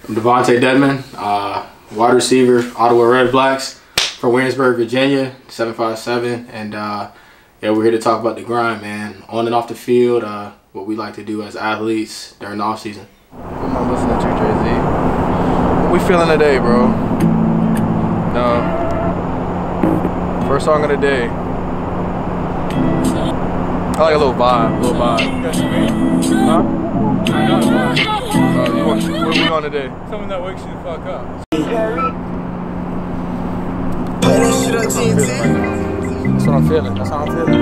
I'm Dedmon, wide receiver, Ottawa Redblacks from Williamsburg, Virginia, 757. And yeah, we're here to talk about the grind, man. On and off the field, what we like to do as athletes during the off season. I'm listening to JZ. What we feeling today, bro? No. First song of the day. I like a little vibe, Huh? What we on today? Something that wakes you the fuck up. That's what I'm feeling. That's how I'm feeling.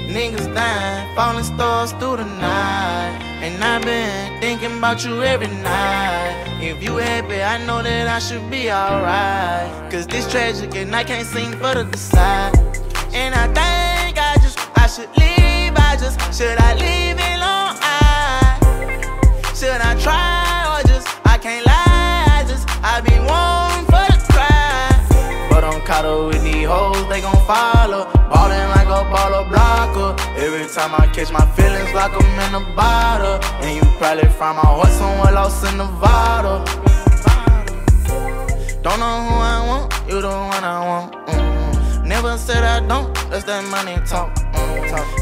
Niggas dying, falling stars through the night. And I've been thinking about you every night. If you happy, I know that I should be alright. Cause this tragic and I can't seem for to decide. And I think I should leave. Should I leave it alone? Should I try or I can't lie. I be wanting for the cry. But I'm caught up with these hoes, they gon' follow. Ballin' like a baller blocker. Every time I catch my feelings like I'm in a bottle. And you probably find my heart somewhere lost in Nevada. Don't know who I want, you the one I want. Never said I don't, that's that money talk.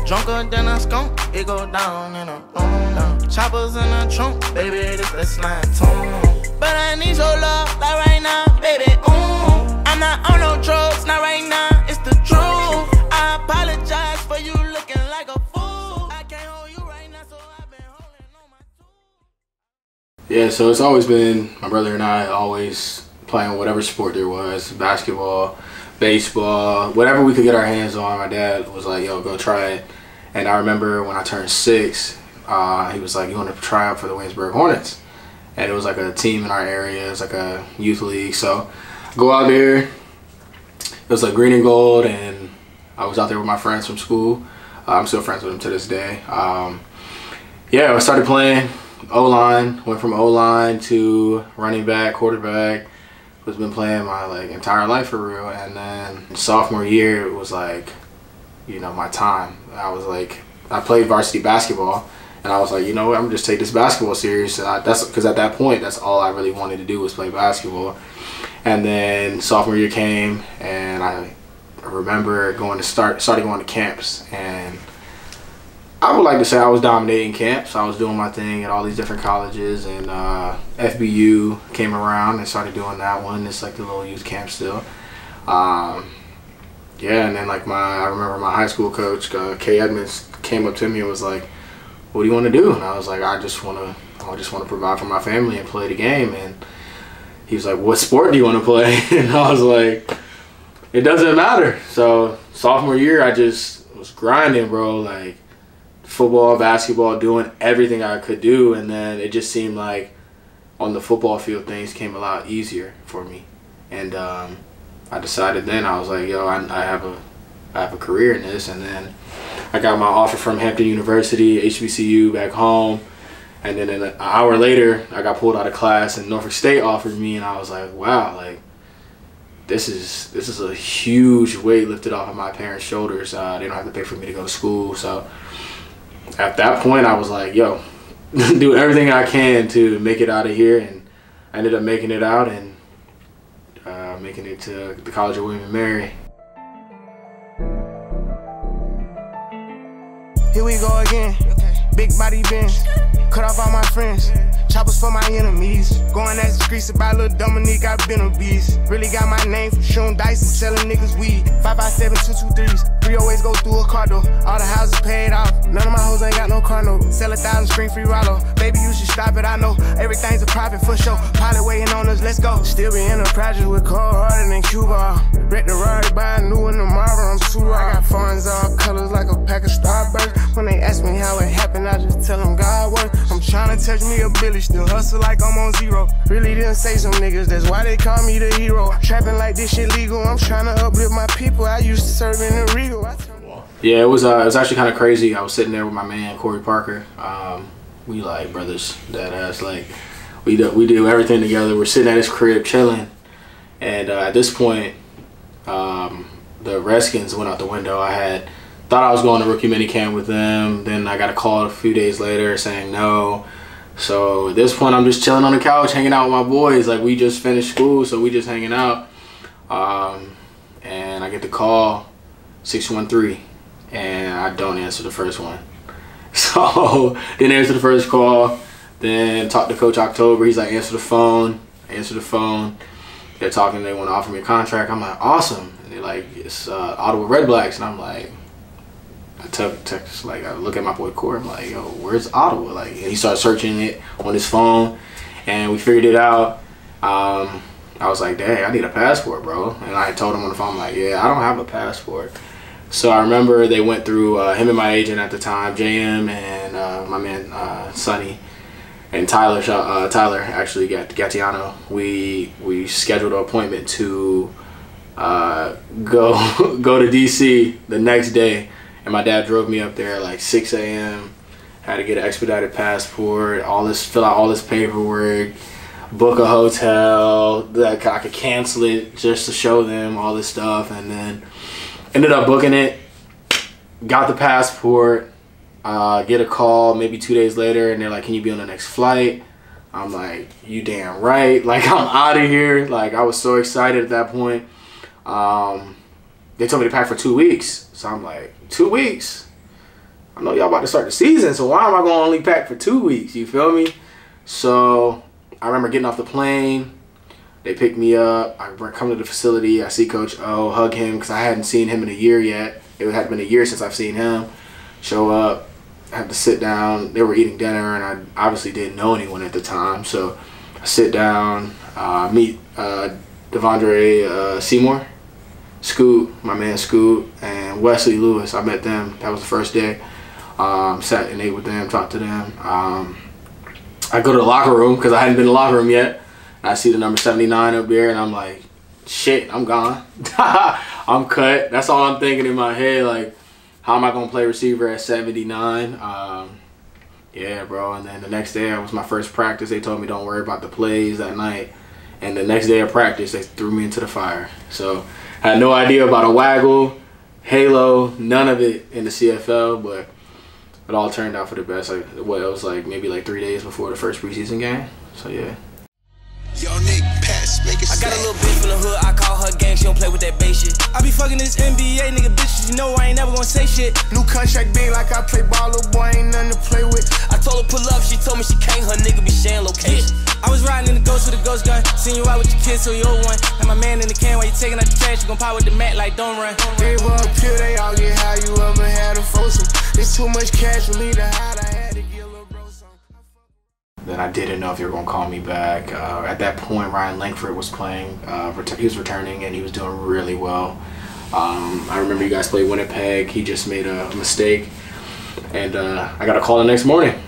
Drunker than a skunk, it go down in a room. Choppers in the trunk, baby, this that slime tune. But I need your love, like right now, baby, I'm not on no drugs, not right now, it's the truth. I apologize for you looking like a fool. I can't hold you right now, so I've been holding on my toes. Yeah, so it's always been, my brother and I always playing whatever sport there was, basketball, baseball, whatever we could get our hands on. My dad was like, yo, go try it. And I remember when I turned 6, he was like, you want to try out for the Williamsburg Hornets? And it was like a team in our area. It was like a youth league. So go out there. It was like green and gold, and I was out there with my friends from school. I'm still friends with them to this day. Yeah, I started playing O-line. Went from O-line to running back, quarterback. Was been playing my entire life for real. And then sophomore year, it was like, you know, my time. I was like, I played varsity basketball, and I was like, you know what, I'm gonna just take this basketball serious. That's because at that point, that's all I really wanted to do was play basketball. And then sophomore year came, and I remember started going to camps, and I would like to say I was dominating camps. I was doing my thing at all these different colleges, and FBU came around and started doing that one. It's like the little youth camp still. Yeah, and then I remember my high school coach, K. Edmonds, came up to me and was like, "What do you want to do?" And I was like, I just want to provide for my family and play the game. And he was like, "What sport do you want to play?" And I was like, "It doesn't matter." So sophomore year, I just was grinding, bro. Like football, basketball, doing everything I could do. And then it just seemed like on the football field, things came a lot easier for me. And I decided then, I was like, yo, I have a career in this. And then I got my offer from Hampton University, HBCU back home. And then an hour later, I got pulled out of class and Norfolk State offered me, and I was like, wow, like this is a huge weight lifted off of my parents' shoulders. They don't have to pay for me to go to school. So at that point, I was like, yo, do everything I can to make it out of here. And I ended up making it out and making it to the College of William and Mary. Here we go again. Big body bench, cut off all my friends. Choppers for my enemies. Going at the streets about Lil Dominique, I been a beast. Really got my name from shooting dice and selling niggas weed. 557 223s, 3 always go through a car though. All the houses paid off, none of my hoes ain't got no car no. Sell 1,000 screen free Rollo. Baby, you should stop it, I know. Everything's a profit for sure. Pilot waiting on us, let's go. Still be in the project with cold harder than Cuba. Wreck the Rari, buy a new one tomorrow, I'm too raw. I got funds all colors like a pack of Starburst. When they ask me how it happened, I just tell them God work. I'm trying to touch me a billy, still hustle like I'm on zero. Really didn't say some niggas, that's why they call me the hero. Trapping like this shit legal, I'm trying to uplift my people. I used to serve in the Regal. Yeah, it was actually kind of crazy. I was sitting there with my man Corey Parker. We like brothers that ass. Like we do everything together. We're sitting at his crib chilling, and at this point, the Redskins went out the window. I had thought I was going to rookie minicamp with them. Then I got a call a few days later saying no. So at this point, I'm just chilling on the couch, hanging out with my boys. Like, we just finished school, so we just hanging out. And I get the call, 613, and I don't answer the first one. So didn't answer the first call. Then talked to Coach October. He's like, answer the phone. Answer the phone. They're talking. They want to offer me a contract. I'm like, awesome. And they're like, it's Ottawa Redblacks, and I'm like, I look at my boy Corey. I'm like, yo, where's Ottawa? Like, and he started searching it on his phone, and we figured it out. I was like, dang, I need a passport, bro. And I told him on the phone, I'm like, yeah, I don't have a passport. So I remember they went through him and my agent at the time, JM, and my man Sonny and Tyler actually Gattiano. We scheduled an appointment to go to DC the next day. And my dad drove me up there like 6 a.m. Had to get an expedited passport, fill out all this paperwork, book a hotel, that I could cancel it just to show them all this stuff. And then ended up booking it, got the passport, get a call maybe 2 days later, and they're like, can you be on the next flight? I'm like, you damn right. Like, I'm out of here. Like, I was so excited at that point. They told me to pack for 2 weeks. So I'm like, 2 weeks? I know y'all about to start the season, so why am I going to only pack for 2 weeks? You feel me? So I remember getting off the plane. They picked me up. I come to the facility. I see Coach O, hug him because I hadn't seen him in a year yet. It had been a year since I've seen him. Show up. I had to sit down. They were eating dinner, and I obviously didn't know anyone at the time. So I sit down, meet Devondre Seymour, Scoot, my man Scoot, and Wesley Lewis. I met them. That was the first day. Sat and ate with them, talked to them. I go to the locker room because I hadn't been in the locker room yet. I see the number 79 up there, and I'm like, shit, I'm gone. I'm cut. That's all I'm thinking in my head. Like, how am I going to play receiver at 79? Yeah, bro. And then the next day, it was my first practice. They told me don't worry about the plays that night. And the next day of practice, they threw me into the fire. So I had no idea about a waggle, halo, none of it in the CFL, but it all turned out for the best. Like, it was like maybe like 3 days before the first preseason game. So yeah. Yo, Nick, pass, make it I got a little bitch from the hood, I call her gang, she don't play with that base shit. I be fucking this NBA nigga bitches, you know I ain't never gonna say shit. New contract big like I play ball, little boy ain't nothing to play with. I told her pull up, she told me she can't, her nigga be sharing location. I was riding in the ghost with a ghost gun, seen you out with your kids, so you old one. Had my man in the can while you taking out the trash, you gon' pop with the mat like don't run. Gave her a pill, they all get high, you ever had a foursome. There's too much cash for me to hide, I had to get a little bro some. Then I didn't know if they were going to call me back. At that point, Ryan Langford was playing. He was returning, and he was doing really well. I remember you guys played Winnipeg. He just made a mistake. And I got a call the next morning.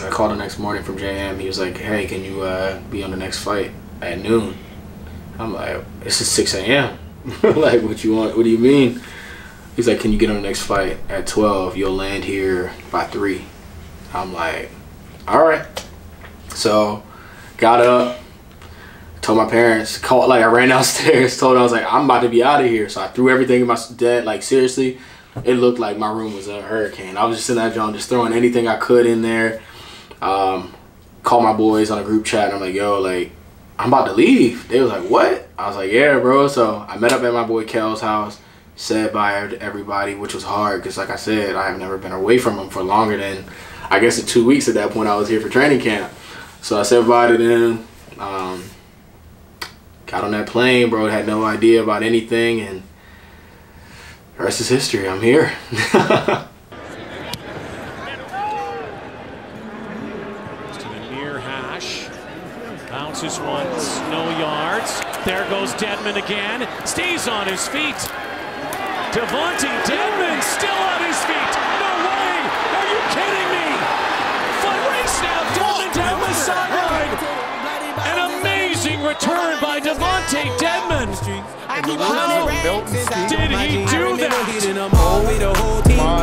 I called the next morning from JM. He was like, hey, can you be on the next flight at noon? I'm like, it's just 6 a.m. Like, what you want? What do you mean? He's like, can you get on the next flight at 12? You'll land here by 3. I'm like, all right. So got up, told my parents, I ran downstairs, told them, I was like, I'm about to be out of here. So I threw everything in my dad. Like, seriously, it looked like my room was a hurricane. I was just in that joint, just throwing anything I could in there. Called my boys on a group chat, and I'm like, yo, like, I'm about to leave. They was like, what? I was like, yeah, bro. So I met up at my boy Kel's house, said bye to everybody, which was hard because, like I said, I have never been away from him for longer than, I guess, the 2 weeks at that point I was here for training camp. So I said bye to them, got on that plane, bro, had no idea about anything, and the rest is history. I'm here. To the near hash, bounces once, no yards. There goes Dedmon again, stays on his feet. Devontae Dedmon still on his feet. No way, are you kidding me? Foot race now, Dedmon down the sideline. An amazing return by Devontae Dedmon. How did he do that?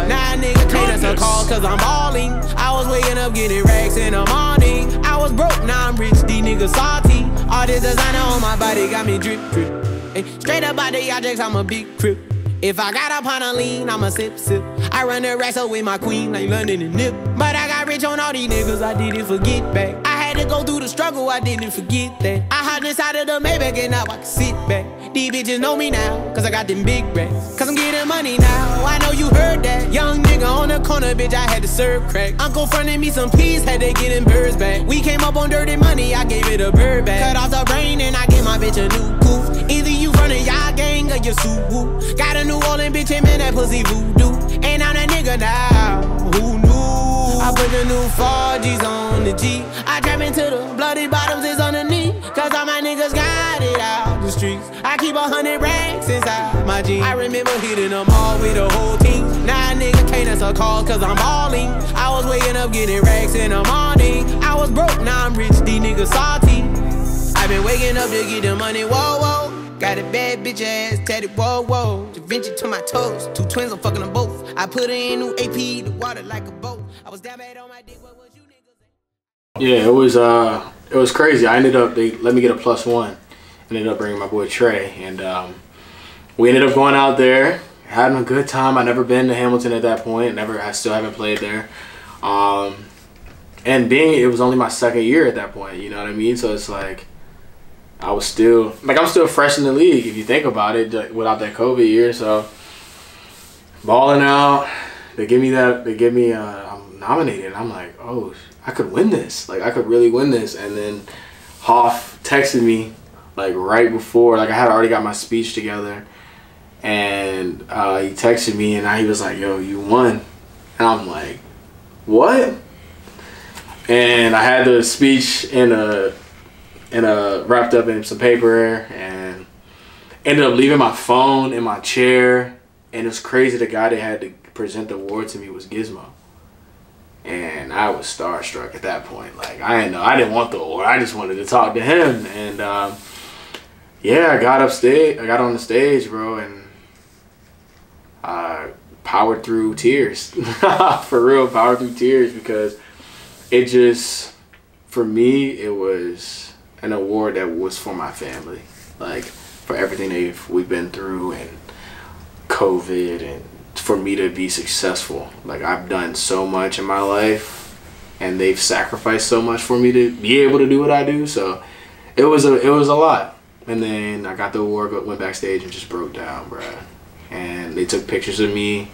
Nah, nigga, can't answer calls cause I'm balling. I was waking up getting racks in the morning. I was broke, now I'm rich, these niggas salty. All this designer on my body got me drip, drip. Hey, straight up out the objects, I'm a big crip. If I got up on a lean, I'ma sip. I run the wrestle with my queen like London and Nip. But I got rich on all these niggas, I didn't forget back. I had to go through the struggle, I didn't forget that. I hopped inside of the Maybach and now I can sit back. These bitches know me now, cause I got them big racks. Cause I'm getting money now, I know you heard that. Young nigga on the corner, bitch, I had to serve crack. Uncle fronted me some peas, had to get them birds back. We came up on dirty money, I gave it a bird back. Cut off the brain and I gave my bitch a new coupe. Either you running y'all gang or you suit. Got a New Orleans bitch, him in that pussy voodoo. And I'm that nigga now, who knew? I put the new 4Gs on the G. I trap into the bloody bottoms is underneath. Cause all my niggas got it out the streets. I keep 100 racks inside my jeans. I remember hitting them all with the whole team. Now a nigga can't answer calls cause I'm balling. I was waking up getting racks in the morning. I was broke, now I'm rich, these niggas salty. I been waking up to get the money, whoa, whoa. Got a bad bitch ass tatted, whoa, whoa. Da Vinci to my toes, 2 twins, I'm fucking them both. I put her in new AP, the water like a boat. I was down bad on my dick, what was you niggas? Yeah, it was crazy. I ended up, they let me get a +1. Ended up bringing my boy Trey, and we ended up going out there, having a good time. I never been to Hamilton at that point. I still haven't played there. And it was only my 2nd year at that point, you know what I mean? So it's like, I'm still fresh in the league if you think about it, without that COVID year. So balling out, I'm nominated. I'm like, oh, I could win this. Like, I could really win this. And then Hoff texted me like right before, like I had already got my speech together, and he texted me and he was like, yo, you won. And I'm like, what? And I had the speech wrapped up in some paper, and ended up leaving my phone in my chair. And it's crazy, the guy that had to present the award to me was Gizmo. And I was starstruck at that point. Like, I didn't want the award, I just wanted to talk to him. And yeah, I got on the stage, bro, and I powered through tears. For real, powered through tears, because it just, for me, it was an award that was for my family, like for everything we've been through, and COVID, and for me to be successful. Like, I've done so much in my life, and they've sacrificed so much for me to be able to do what I do. So it was a lot. And then I got the award, went backstage and just broke down, bruh. And they took pictures of me,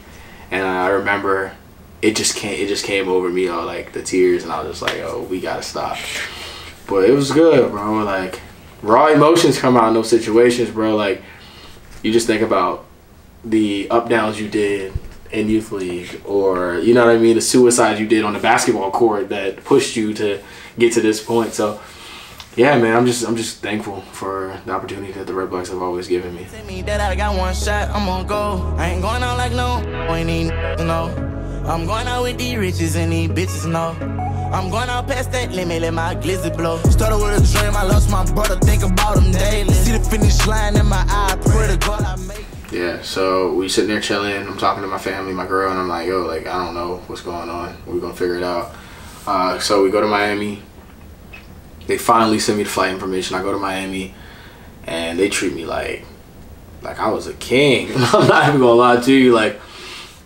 and I remember it just came over me, all like the tears, and I was just like, oh, we gotta stop. But it was good, bro. Like, raw emotions come out in those situations, bro. Like, you just think about the up downs you did in youth league, or, you know what I mean, the suicides you did on the basketball court that pushed you to get to this point. So yeah, man, I'm just thankful for the opportunity that the Redblacks have always given me. Tell me that I got one shot, I'm gonna go. I ain't going out like no, I ain't even know. I'm going out with these riches and these bitches know. I'm going out past that limit, let my glizzy blow. Started with a dream, I lost my brother, think about him daily. See the finish line in my eye, pray to God I make. Yeah, so we sitting there chilling, I'm talking to my family, my girl, and I'm like, yo, like, I don't know what's going on. We're gonna figure it out. So we go to Miami. They finally send me the flight information. I go to Miami, and they treat me like I was a king. I'm not even gonna lie to you. Like,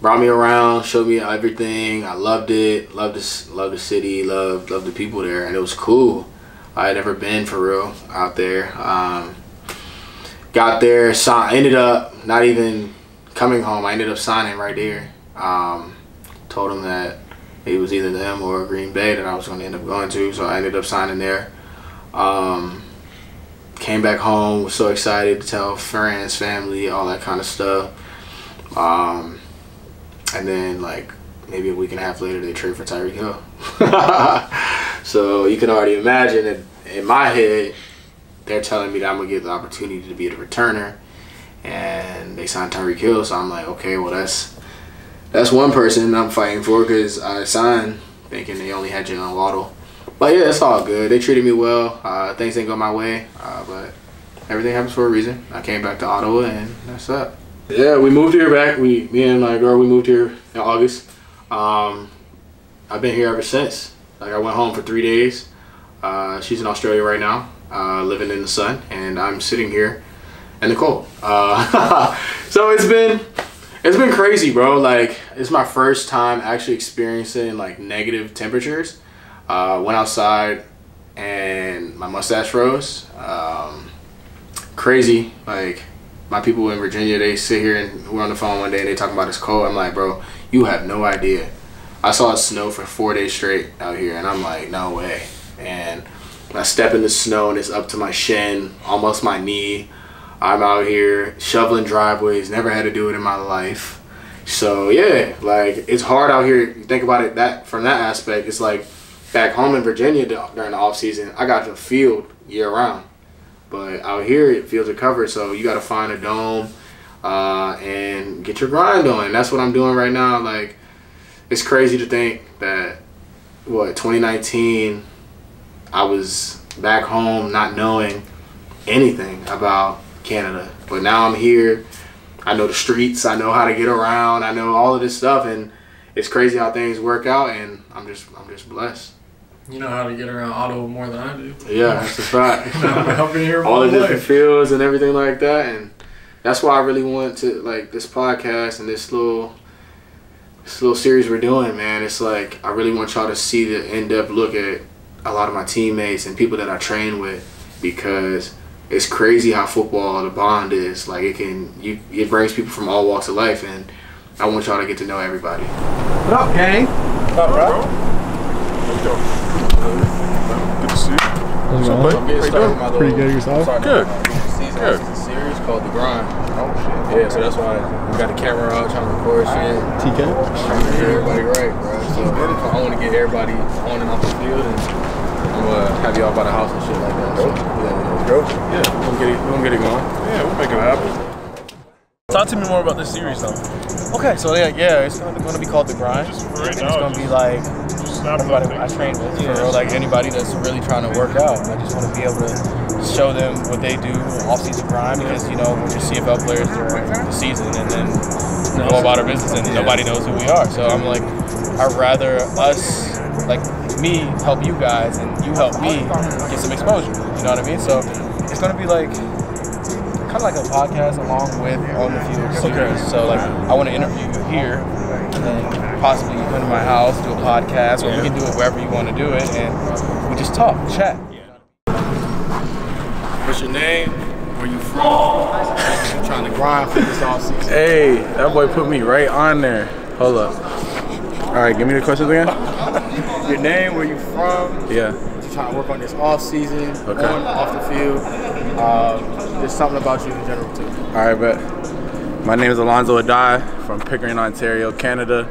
brought me around, showed me everything. I loved it. Loved the city. Loved the people there, and it was cool. I had never been for real out there. Got there, ended up not even coming home. I ended up signing right there. Told them that it was either them or Green Bay that I was going to end up going to, so I ended up signing there. Came back home, was so excited to tell friends, family, all that kind of stuff. And then, like, maybe a week and a half later, they trade for Tyreek Hill. So you can already imagine that in my head, they're telling me that I'm going to get the opportunity to be the returner, and they signed Tyreek Hill. So I'm like, okay, well, that's one person I'm fighting for, because I signed thinking they only had Jalen Waddle. But yeah, it's all good. They treated me well. Things didn't go my way, but everything happens for a reason. I came back to Ottawa, and that's up. Yeah, we moved here back. Me and my girl, we moved here in August. I've been here ever since. Like, I went home for 3 days. She's in Australia right now, living in the sun, and I'm sitting here and Nicole. So it's been crazy, bro. Like, it's my first time actually experiencing like negative temperatures. Went outside and my mustache froze. Crazy. Like, my people in Virginia, they sit here and we're on the phone one day and they talking about it's cold. I'm like, bro, you have no idea. I saw it snow for 4 days straight out here, and I'm like, no way. And when I step in the snow and it's up to my shin, almost my knee. I'm out here shoveling driveways, never had to do it in my life. So yeah, like, it's hard out here. You think about it that from that aspect, it's like back home in Virginia during the off season, I got the field year round. But out here, fields are covered, so you got to find a dome and get your grind on. And that's what I'm doing right now. Like, it's crazy to think that, 2019, I was back home not knowing anything about Canada. But now I'm here. I know the streets. I know how to get around. I know all of this stuff, and it's crazy how things work out. And I'm just blessed. You know how to get around Ottawa more than I do. Yeah, that's a fact. I've been here all the different fields and everything like that, and that's why I really want to, like, this podcast and this little series we're doing, man. It's like, I really want y'all to see the in-depth look at a lot of my teammates and people that I train with, because it's crazy how football, the bond is. Like, it brings people from all walks of life, and I want y'all to get to know everybody. What up, gang? What up, bro? Good to see you. How's it going? Pretty good yourself? Good. Season. It's a series called The Grind. Oh shit. Yeah, so that's why we got the camera out trying to record shit. TK? Trying to get everybody right, bro. So I want to get everybody on and off the field, and I'm gonna have y'all by the house and shit like that. So, Let's go. yeah, we're gonna get it going. Yeah, we'll make it happen. Talk to me more about this series, though. Okay, so yeah, it's going to be called The Grind. Just for right It's now, going to be like everybody I train with, for real, like anybody that's really trying to work out. I just want to be able to show them what they do off-season grind, because, you know, we're just CFL players during the season, and then go about our business and nobody knows who we are. So I'm like, I'd rather us, like me, help you guys and you help me get some exposure. You know what I mean? So it's going to be like kind of like a podcast along with on the field series. So like, I want to interview you here, and then possibly you come to my house, do a podcast, or we can do it wherever you want to do it, and we just talk, chat. What's your name? Where you from? I'm trying to grind for this all season. Hey, that boy put me right on there. Hold up. All right, give me the questions again. Your name, where you from? Yeah. You're trying to work on this off season, Okay. on, off the field. There's something about you in general too. All right, bet. My name is Alonzo Adai from Pickering, Ontario, Canada.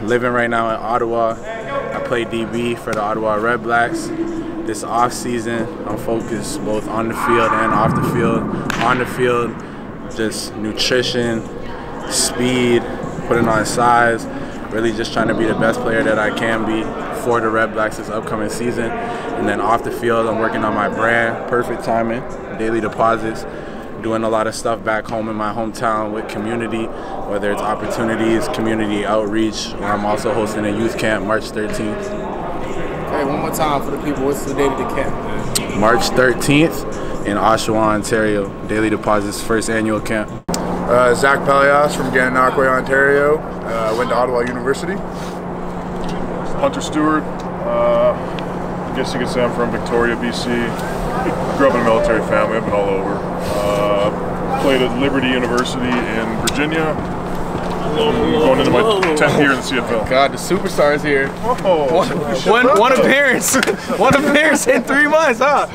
Living right now in Ottawa. I play DB for the Ottawa Redblacks. This off season, I'm focused both on the field and off the field. On the field, just nutrition, speed, putting on size, really just trying to be the best player that I can be for the Redblacks this upcoming season. And then off the field, I'm working on my brand, perfect timing, daily deposits, doing a lot of stuff back home in my hometown with community, whether it's opportunities, community outreach, or I'm also hosting a youth camp March 13th. Okay, one more time for the people. What's the date of the camp? March 13th in Oshawa, Ontario. Daily Deposits first annual camp. Zach Pelias from Gananoque, Ontario. Went to Ottawa University. Hunter Stewart. I guess you could say I'm from Victoria, BC. Grew up in a military family. I've been all over. Played at Liberty University in Virginia. Going into my 10th year in the CFL. God, the superstar's here. Oh, One appearance. One appearance in 3 months, huh?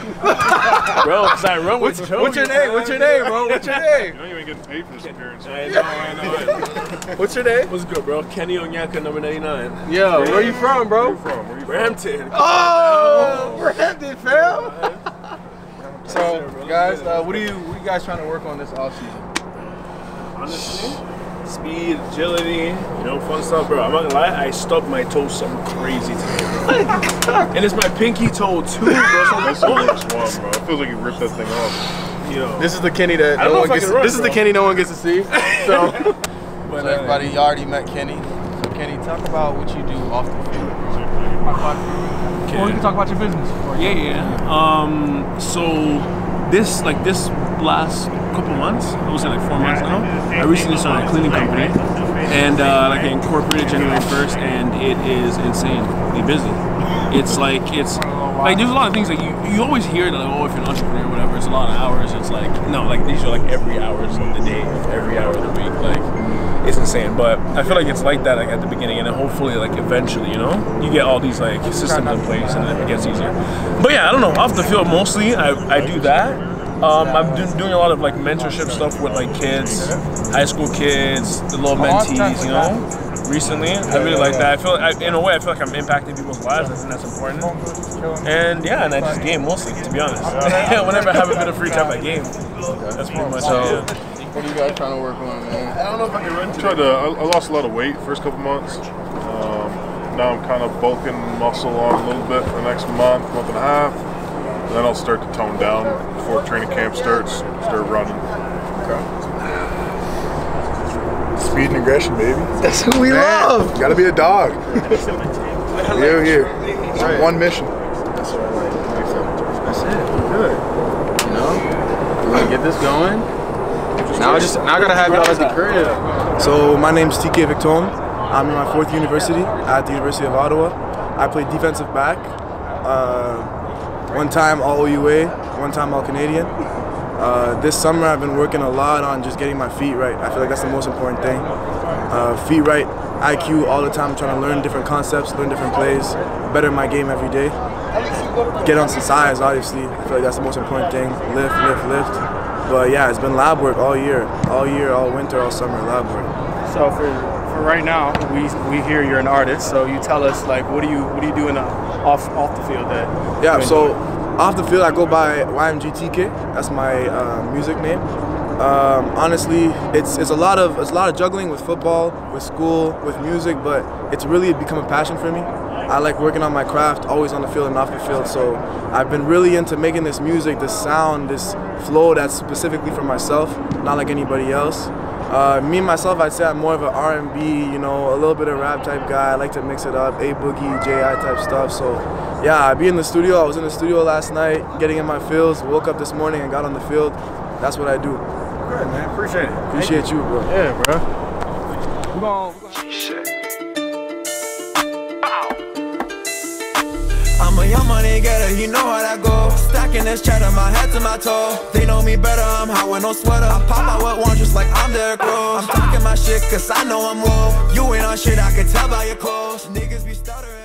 Bro, because I run with Joe. What's your name? What's your name, bro? What's your name? You know you ain't getting paid for this appearance. I know. What's your name? What's good, bro? Kenny Onyeka, number 99. Yo, where you from, bro? Where you from? Brampton. Oh, Brampton, fam. So, guys, what are you guys trying to work on this offseason? Honestly, speed, agility, you know, fun stuff, bro. I'm not gonna lie, I stubbed my toe something crazy today. And it's my pinky toe too, bro. That's the worst one, bro. It feels like you ripped that thing off. Yo. This is the Kenny that I don't no know one if I gets. can run, This is the bro. Kenny no one gets to see. So, But, everybody, you already met Kenny. So, Kenny, talk about what you do off the field. Or you can talk about your business. Yeah. So this last couple months, I was in like 4 months now, I recently started a cleaning company, and like I incorporated January 1st, and it is insanely busy. It's like there's a lot of things like you always hear that, like, oh, if you're an entrepreneur or whatever, it's a lot of hours. It's like, no, like these are like every hours of the day, every hour of the week, like it's insane. But I feel like it's like that like at the beginning, and then hopefully like eventually, you know, you get all these like systems in place and then it gets easier. But yeah, I don't know, off the field mostly I do that. I've been doing a lot of like mentorship stuff with like kids, high school kids, the little mentees, you know. Recently, I really like that. I feel in a way I feel like I'm impacting people's lives. I think that's important. And yeah, and I just game mostly, to be honest. Whenever I have a bit of free time, I game. That's pretty much it. What are you guys trying to work on, man? I don't know if I can run to I lost a lot of weight first couple months. Now I'm kind of bulking muscle on a little bit for the next month and a half. And then I'll start to tone down before training camp starts, start running. Okay. Speed and aggression, baby. That's who we love. Gotta be a dog. Here. Right. One mission. That's what I like. That's it. Good. You know, we're gonna get this going. Now I gotta have y'all at the crib. So my name's TK Victon. I'm in my 4th university at the University of Ottawa. I play defensive back. One time all OUA, one time all Canadian. This summer I've been working a lot on just getting my feet right. I feel like that's the most important thing. Feet right, IQ all the time, trying to learn different concepts, learn different plays, better my game every day. Get on some size, obviously. I feel like that's the most important thing. Lift, lift, lift. But yeah, it's been lab work all year, all winter, all summer, lab work. So for right now, we hear you're an artist. So you tell us like what do you do in off the field that? Yeah, so off the field I go by YMGTK. That's my music name. Honestly, it's a lot of juggling with football, with school, with music, but it's really become a passion for me. I like working on my craft, always on the field and off the field. So I've been really into making this music, this sound, this flow that's specifically for myself, not like anybody else. Me myself, I'd say I'm more of an R&B, you know, a little bit of rap type guy. I like to mix it up, A-Boogie, J.I. type stuff. So yeah, I'd be in the studio. I was in the studio last night, getting in my feels. Woke up this morning and got on the field. That's what I do. Good, man. Appreciate it. Appreciate you, bro. Yeah, bro. We're gonna... I'm a young money getter, you know how that go. Stacking this cheddar, my head to my toe. They know me better, I'm hot with no sweater. I pop out with one just like I'm Derrick Rose. I'm talking my shit cause I know I'm woke. You ain't on shit, I can tell by your clothes. Niggas be stuttering.